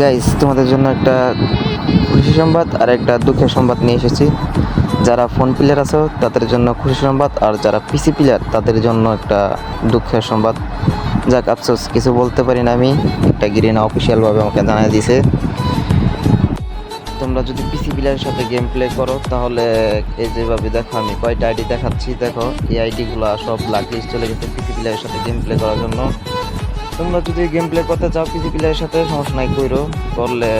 Guys, তোমাদের জন্য একটা খুশি সংবাদ আর একটা দুঃখের সংবাদ নিয়ে এসেছি। যারা ফোন প্লেয়ার আছো তাদের জন্য খুশি সংবাদ, আর যারা পিসি প্লেয়ার তাদের জন্য একটা দুঃখের সংবাদ। যাক, আফসোস কিছু বলতে পারি না আমি। একটা গিরিনা অফিসিয়ালভাবে আমাকে জানিয়ে দিয়েছে, তোমরা যদি পিসি প্লেয়ারের সাথে গেম প্লে করো তাহলে এই যেভাবে দেখো আমি কয়টা আইডি দেখাচ্ছি, দেখো এই আইডিগুলো সব ব্ল্যাক লিস্ট চলে গেছে পিসি প্লেয়ারের সাথে গেম প্লে করার জন্য। তোমরা যদি গেম প্লে করতে চাও পিসি প্লেয়ারের সাথে, সমস্যা নাই, করলে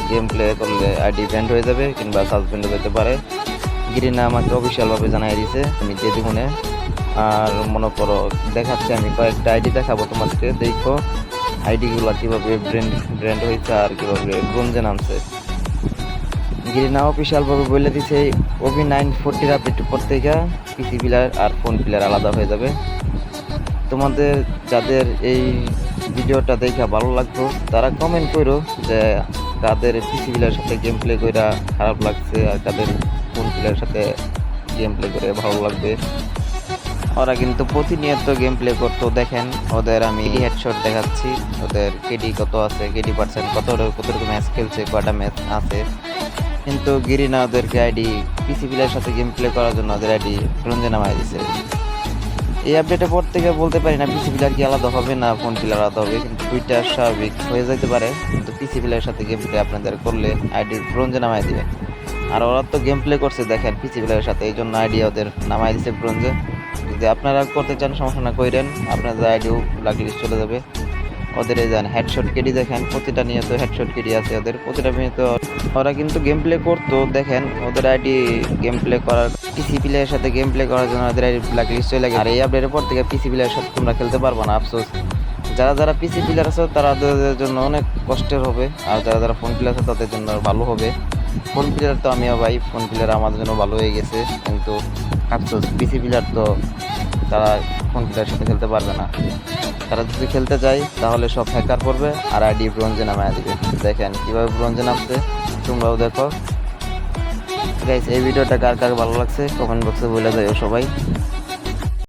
গেম প্লে করলে আইডি ব্যান্ড হয়ে যাবে কিংবা সাসপেন্ড হয়ে যেতে পারে। গিরিনা আমাকে অফিসিয়ালভাবে জানিয়ে দিয়েছে, আমি দিয়ে দিব না। আর মনে করো দেখাচ্ছি, আমি কয়েকটা আইডি দেখাবো তোমাদেরকে, দেখো আইডিগুলো কীভাবে ব্র্যান্ড হয়েছে আর কীভাবে ব্রোঞ্জে নামছে। গিরিনা অফিসিয়ালভাবে বলে দিছে ওভি 940 আপডেট পর থেকে পিসি প্লেয়ার আর ফোন প্লেয়ার আলাদা হয়ে যাবে। তোমাদের যাদের এই ভিডিওটা দেখে ভালো লাগতো তারা কমেন্ট করো যে কাদের পিসি প্লেয়ারের সাথে গেম প্লে করে খারাপ লাগছে আর কাদের ফোন প্লেয়ারের সাথে গেম প্লে করে ভালো লাগবে। ওরা কিন্তু প্রতিনিয়ত গেম প্লে করতো, দেখেন ওদের আমি হেডশট দেখাচ্ছি, ওদের কেডি কত আছে, কেডি পার্সেন্ট কতটুকু ম্যাচ খেলছে, কয়টা ম্যাচ আছে। কিন্তু গিরিনা ওদেরকে আইডি পিসি প্লেয়ারের সাথে গেম প্লে করার জন্য ওদের আইডি ব্রোঞ্জে নামায় দিছে। এই আপডেটের পর থেকে বলতে পারি না পিসি প্লেয়ার কি আলাদা হবে না ফোন প্লেয়ার আলাদা হবে, কিন্তু দুইটা স্বাভাবিক হয়ে যেতে পারে। কিন্তু পিসি প্লেয়ারের সাথে গেম প্লে আপনাদের করলে আইডির ব্রোঞ্জে নামায় দিবে। আর ওরা তো গেম প্লে করছে দেখেন পিসি প্লেয়ারের সাথে, এই জন্য আইডি ওদের নামায় দিছে ব্রোঞ্জে। যদি আপনারা করতে চান সমস্যা না করেন, আপনাদের আইডিও ব্ল্যাক লিস্ট চলে যাবে। ওদের এই যান হেডশট কেডি দেখেন, প্রতিটা নিয়ত হেডশট কেডি আছে ওদের, প্রতিটা নিয়ত। ওরা কিন্তু গেম প্লে করতো, দেখেন ওদের আইডি গেম প্লে করার পিসি প্লেয়ারের সাথে গেম প্লে করার জন্য ওদের আইডি ব্ল্যাক লিস্ট চলে গেছে। আর এই আপডেটের পর থেকে পিসি প্লেয়ারের সাথে তোমরা খেলতে পারবো না, আফসোস। যারা পিসি প্লেয়ার আছে তাদের জন্য অনেক কষ্টের হবে, আর যারা ফোন প্লেয়ার আছে তাদের জন্য ভালো হবে। ফোন প্লেয়ার তো আমিও ভাই, ফোন প্লেয়ার আমাদের জন্য ভালো হয়ে গেছে, কিন্তু আফসোস পিসি প্লেয়ার তো তারা ফোন প্লেয়ারের সাথে খেলতে পারবে না। তারা যদি খেলতে চায় তাহলে সব হ্যাকার পড়বে আর আইডি ব্রোঞ্জে নামায় দিবে। দেখেন কীভাবে ব্রোঞ্জে নামছে, তোমরাও দেখো। গাইস, এই ভিডিওটা কার কার ভালো লাগছে কমেন্ট বক্সে বলে যাও সবাই।